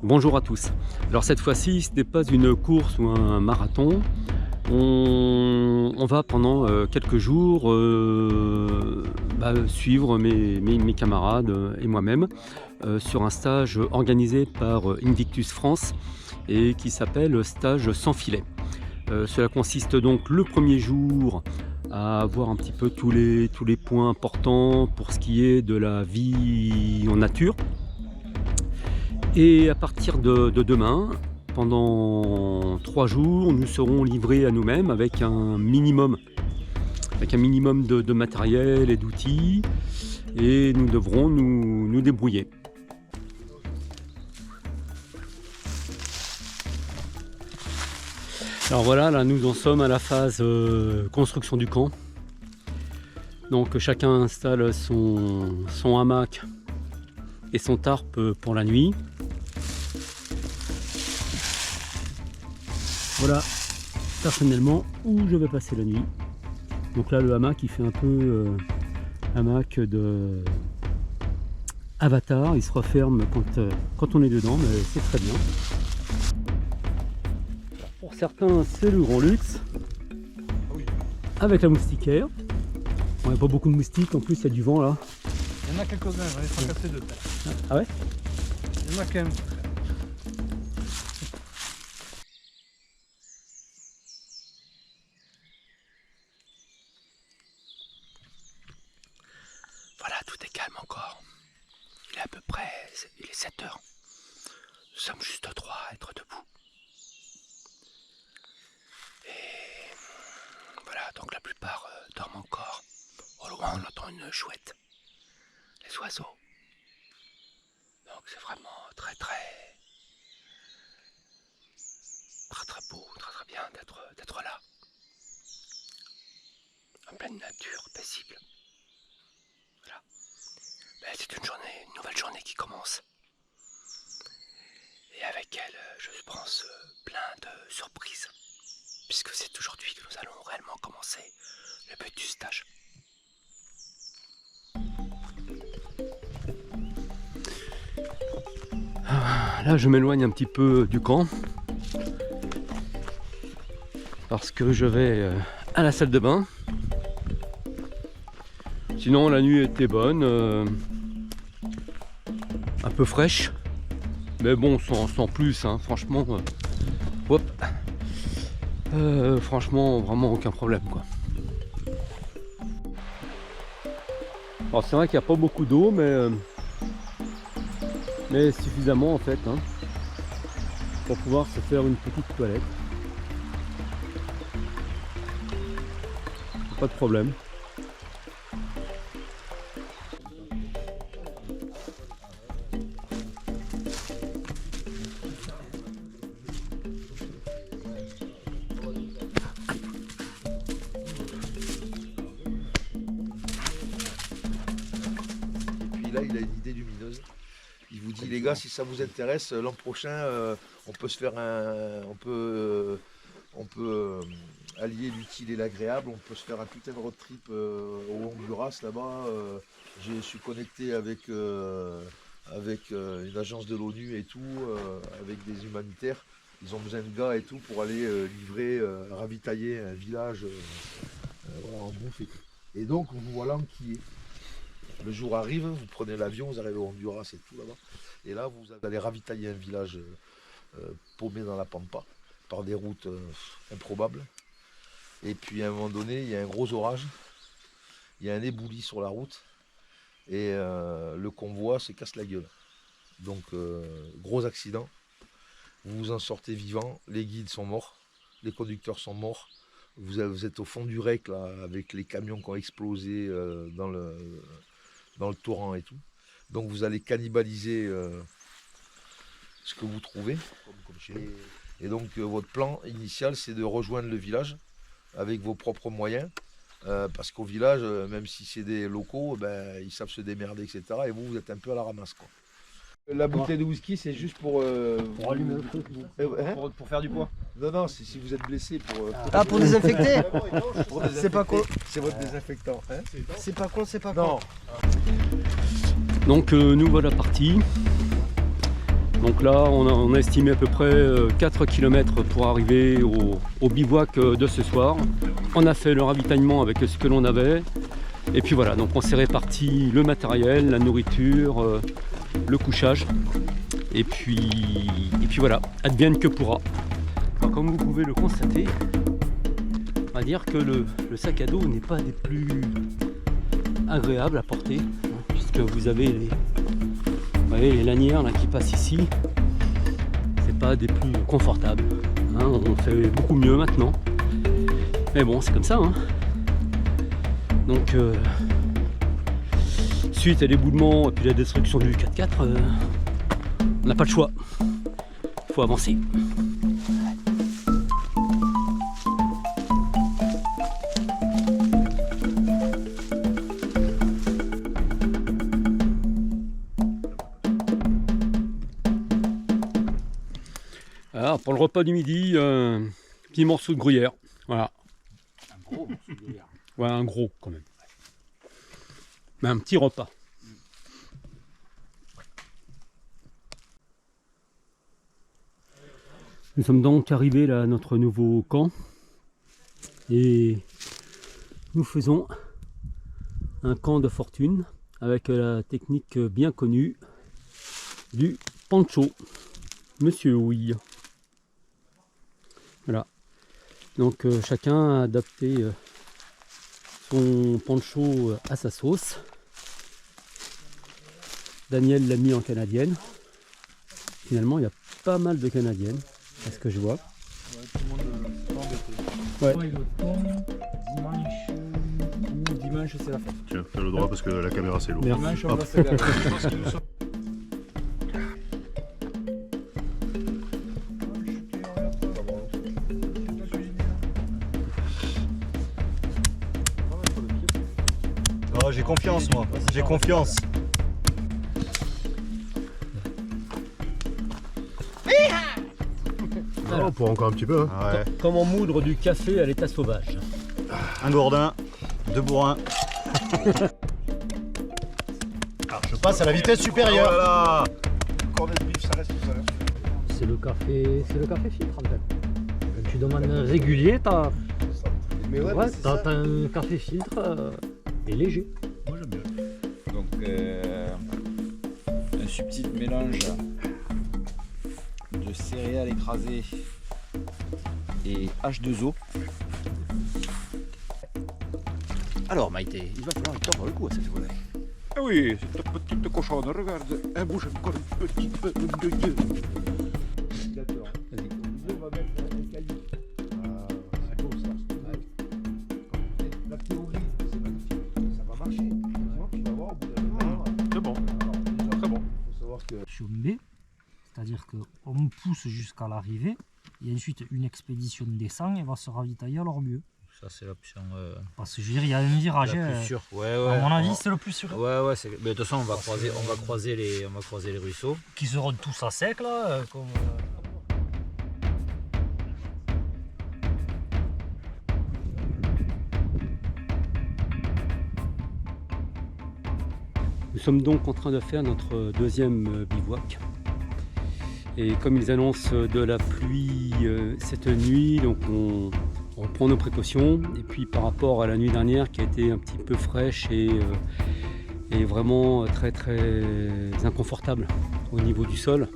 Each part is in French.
Bonjour à tous. Alors cette fois-ci, ce n'est pas une course ou un marathon. On va pendant quelques jours suivre mes camarades et moi-même sur un stage organisé par Invictus France et qui s'appelle Stage sans filet. Cela consiste donc le premier jour à voir un petit peu tous les points importants pour ce qui est de la vie en nature. Et à partir de demain, pendant 3 jours, nous serons livrés à nous-mêmes avec un minimum de matériel et d'outils, et nous devrons nous débrouiller. Alors voilà, là nous en sommes à la phase construction du camp. Donc chacun installe son hamac et son tarp pour la nuit. Voilà personnellement où je vais passer la nuit. Donc là le hamac il fait un peu hamac de Avatar, il se referme quand on est dedans, mais c'est très bien. Pour certains c'est le grand luxe avec la moustiquaire. On n'a pas beaucoup de moustiques, en plus il y a du vent là. Il y en a quelques-uns, j'en ai fracassé deux. Ah ouais? Il y en a quand même. Voilà, tout est calme encore. Il est à peu près, il est 7 heures. Nous sommes juste 3 à être debout. Et voilà, donc la plupart dorment encore. Au loin, on entend une chouette. Les oiseaux. Donc c'est vraiment très beau, très bien d'être là. En pleine nature, paisible. Voilà. Mais c'est une nouvelle journée qui commence. Et avec elle, je pense, plein de surprises. Puisque c'est aujourd'hui que nous allons réellement commencer le but du stage. Là je m'éloigne un petit peu du camp parce que je vais à la salle de bain. Sinon la nuit était bonne, un peu fraîche, mais bon sans plus, hein, franchement, franchement vraiment aucun problème quoi. Alors c'est vrai qu'il n'y a pas beaucoup d'eau, mais suffisamment en fait hein, pour pouvoir se faire une petite toilette. Pas de problème. Et puis là, il a une idée lumineuse. Il vous dit, les gars, si ça vous intéresse, l'an prochain, on peut se faire on peut allier l'utile et l'agréable. On peut se faire un putain de road trip au Honduras là-bas. Je suis connecté avec une agence de l'ONU et tout, avec des humanitaires. Ils ont besoin de gars et tout pour aller ravitailler un village en bouffe et tout. Et donc, vous voilà enquillé. Le jour arrive, vous prenez l'avion, vous arrivez au Honduras et tout là-bas. Et là, vous allez ravitailler un village paumé dans la pampa, par des routes improbables. Et puis à un moment donné, il y a un gros orage, il y a un éboulis sur la route, et le convoi se casse la gueule. Donc gros accident, vous vous en sortez vivant, les guides sont morts, les conducteurs sont morts, vous êtes au fond du rec là, avec les camions qui ont explosé dans le torrent et tout. Donc vous allez cannibaliser ce que vous trouvez. Et donc votre plan initial, c'est de rejoindre le village avec vos propres moyens. Parce qu'au village, même si c'est des locaux, ils savent se démerder, etc. Et vous êtes un peu à la ramasse, quoi. La bouteille de whisky, c'est juste pour allumer le truc. Pour faire du poids. Non, c'est si vous êtes blessé pour. Ah, pour désinfecter. C'est pas con. C'est votre désinfectant. Hein, C'est pas con, c'est pas non. con. Donc nous voilà partis. Donc là, on a estimé à peu près 4 km pour arriver au bivouac de ce soir. On a fait le ravitaillement avec ce que l'on avait. Et puis voilà, donc on s'est réparti le matériel, la nourriture, le couchage. Et puis voilà, advienne que pourra. Alors, comme vous pouvez le constater, on va dire que le sac à dos n'est pas des plus agréables à porter, puisque vous avez les lanières là, qui passent ici. C'est pas des plus confortables. Hein, on fait beaucoup mieux maintenant. Mais bon, c'est comme ça. Hein. Donc, suite à l'éboulement et puis la destruction du 4x4, on n'a pas le choix. Il faut avancer. Alors, pour le repas du midi, petit morceau de gruyère. Voilà. Un gros morceau de gruyère. Ouais, un gros quand même. Mais un petit repas. Nous sommes donc arrivés là à notre nouveau camp et nous faisons un camp de fortune avec la technique bien connue du pancho. Monsieur Houille. Voilà. Donc chacun a adapté son pancho à sa sauce. Daniel l'a mis en canadienne. Finalement, il y a pas mal de canadiennes, à ce que je vois. Ouais, tout le monde est embêté. Ouais. Ouais, le thon, dimanche c'est la fête. Tiens, t'as le droit parce que la caméra c'est lourd. Merci. Dimanche on va se gaver. Oh, j'ai confiance moi, j'ai confiance. Oh, pour encore un petit peu. Hein. Ah ouais. Comment moudre du café à l'état sauvage. Un gourdin, 2 bourrins. Alors je passe à la vitesse supérieure. Oh là là. Cornet de bif, ça reste tout ça. C'est le café filtre en fait. Quand tu demandes un régulier, t'as Mais ouais, ouais, mais c'est t'as ça. un café filtre et léger. Moi j'aime bien. Donc un subtil mélange de céréales écrasées et H2O. Alors Maïté, il va falloir y tordre le cou à cette volaille. Ah oui, cette petite cochonne, regarde, elle bouge encore un petit peu de Dieu. D'accord. On va mettre un caillou. Ah, c'est beau ça. La théorie, c'est magnifique. Ça va marcher. Tu vas voir au bout d'un moment. C'est bon. Très bon. Il faut savoir que. Sur B, c'est-à-dire qu'on pousse jusqu'à l'arrivée et ensuite une expédition descend et va se ravitailler à leur mieux. Ça c'est l'option Parce que je veux dire, il y a un virage. la plus sûre. Ouais, À mon avis, c'est le plus sûr. Ouais, mais de toute façon on va croiser les ruisseaux. Qui seront tous à sec là. Comme, Nous sommes donc en train de faire notre deuxième bivouac. Et comme ils annoncent de la pluie cette nuit, donc on prend nos précautions. Et puis par rapport à la nuit dernière qui a été un petit peu fraîche et vraiment très très inconfortable au niveau du sol,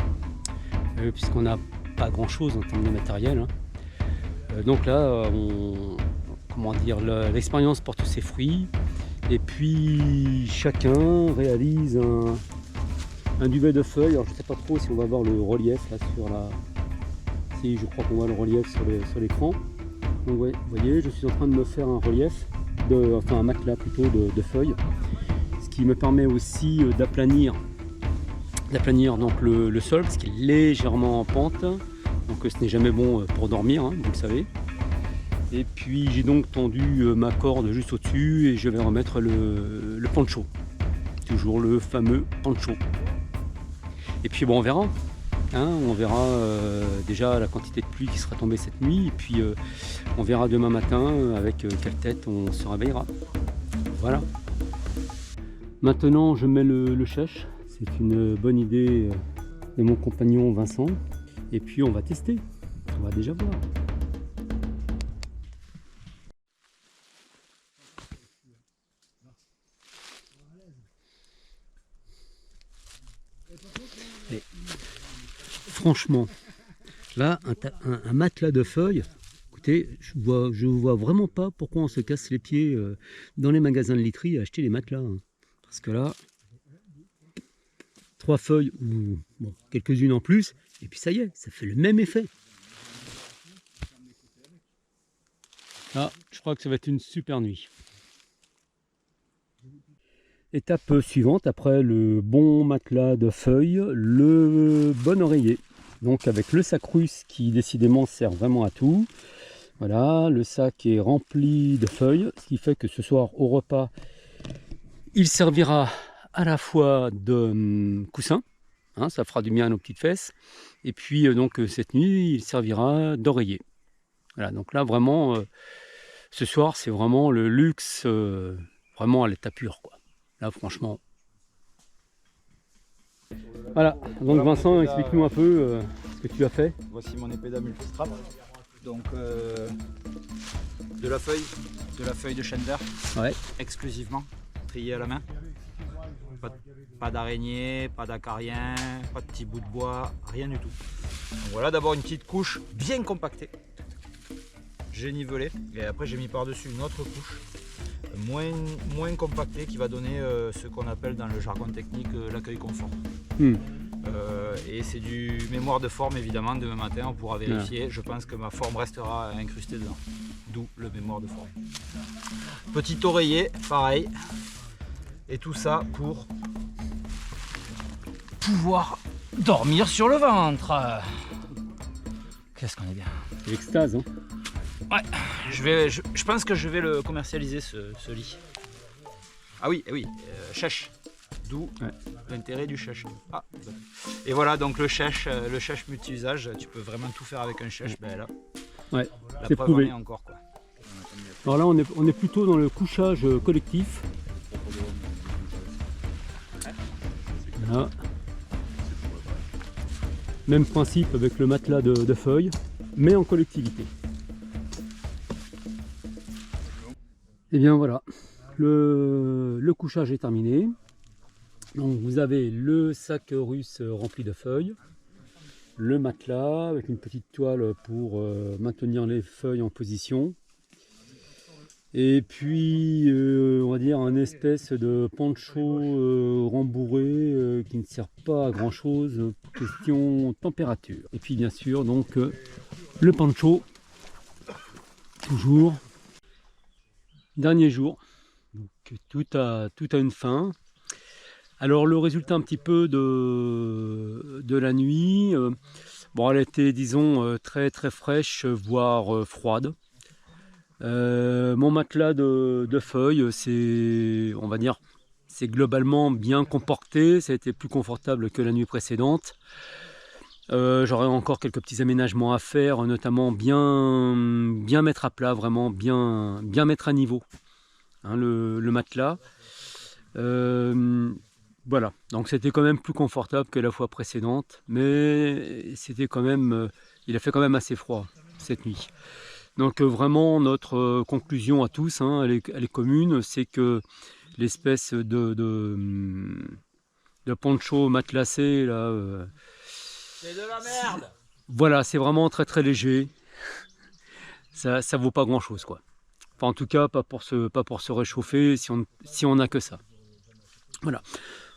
puisqu'on n'a pas grand chose en termes de matériel. Hein. Donc là, l'expérience porte ses fruits. Et puis chacun réalise un duvet de feuilles. Alors je ne sais pas trop si on va voir le relief là sur la. Si, je crois qu'on voit le relief sur l'écran. Donc ouais, vous voyez, je suis en train de me faire un relief, un matelas plutôt de feuilles, ce qui me permet aussi d'aplanir donc le sol, parce qu'il est légèrement en pente. Donc ce n'est jamais bon pour dormir, hein, vous le savez. Et puis j'ai donc tendu ma corde juste au-dessus et je vais remettre le pancho. Toujours le fameux pancho. Et puis bon, on verra. Hein, on verra déjà la quantité de pluie qui sera tombée cette nuit. Et puis on verra demain matin avec quelle tête on se réveillera. Voilà. Maintenant je mets le chèche. C'est une bonne idée de mon compagnon Vincent. Et puis on va tester, on va déjà voir. Et franchement, là, un matelas de feuilles, écoutez, je vois vraiment pas pourquoi on se casse les pieds dans les magasins de literie à acheter les matelas. Hein. Parce que là, 3 feuilles ou bon, quelques-unes en plus, et puis ça y est, ça fait le même effet. Ah, je crois que ça va être une super nuit. Étape suivante, après le bon matelas de feuilles, le bon oreiller. Donc avec le sac russe qui décidément sert vraiment à tout. Voilà, le sac est rempli de feuilles, ce qui fait que ce soir au repas, il servira à la fois de coussin, hein, ça fera du bien à nos petites fesses, et puis donc cette nuit, il servira d'oreiller. Voilà, donc là vraiment, ce soir, c'est vraiment le luxe, vraiment à l'état pur, quoi. Là, franchement. Voilà, donc Vincent, explique-nous un peu ce que tu as fait. Voici mon épée multistrap. Donc de la feuille de chêne vert, Ouais. exclusivement, triée à la main. Pas d'araignée, pas d'acarien, pas de petits bouts de bois, rien du tout. Donc voilà, d'abord une petite couche bien compactée. J'ai nivelé et après j'ai mis par-dessus une autre couche moins compactée qui va donner ce qu'on appelle dans le jargon technique l'accueil confort. Et c'est du mémoire de forme évidemment, demain matin on pourra vérifier. Je pense que ma forme restera incrustée dedans, d'où le mémoire de forme. Petit oreiller, pareil. Et tout ça pour pouvoir dormir sur le ventre. Qu'est-ce qu'on est bien. L'extase, hein. Ouais, je pense que je vais le commercialiser ce lit. Ah oui, chèche. D'où l'intérêt du chèche. Ah, et voilà, donc le chèche multi-usage, tu peux vraiment tout faire avec un chèche. Ben là, ouais, la c'est preuve prouvé. en est encore, quoi. Alors là, on est plutôt dans le couchage collectif. Voilà. Même principe avec le matelas de feuilles, mais en collectivité. Et bien voilà, le couchage est terminé. Donc vous avez le sac russe rempli de feuilles, le matelas avec une petite toile pour maintenir les feuilles en position. Et puis on va dire un espèce de poncho rembourré qui ne sert pas à grand chose, question température. Et puis bien sûr donc le poncho, toujours. Dernier jour, donc tout a une fin. Alors le résultat un petit peu de la nuit, bon elle était disons très fraîche, voire froide. Mon matelas de feuilles, c'est, on va dire, c'est globalement bien comporté, ça a été plus confortable que la nuit précédente. J'aurais encore quelques petits aménagements à faire, notamment bien mettre à plat, vraiment bien mettre à niveau hein, le matelas. Voilà, donc c'était quand même plus confortable que la fois précédente, mais c'était quand même, il a fait quand même assez froid cette nuit. Donc vraiment notre conclusion à tous, hein, elle est commune, c'est que l'espèce de poncho matelassé là, c'est de la merde. Voilà, c'est vraiment très léger. Ça vaut pas grand chose quoi. Enfin en tout cas pas pour se réchauffer si on n'a que ça. Voilà.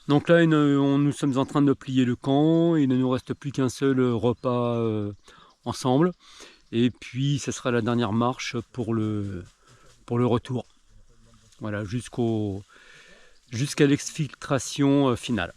Donc là nous sommes en train de plier le camp, il ne nous reste plus qu'un seul repas ensemble. Et puis ça sera la dernière marche pour le retour. Voilà, jusqu'à l'exfiltration finale.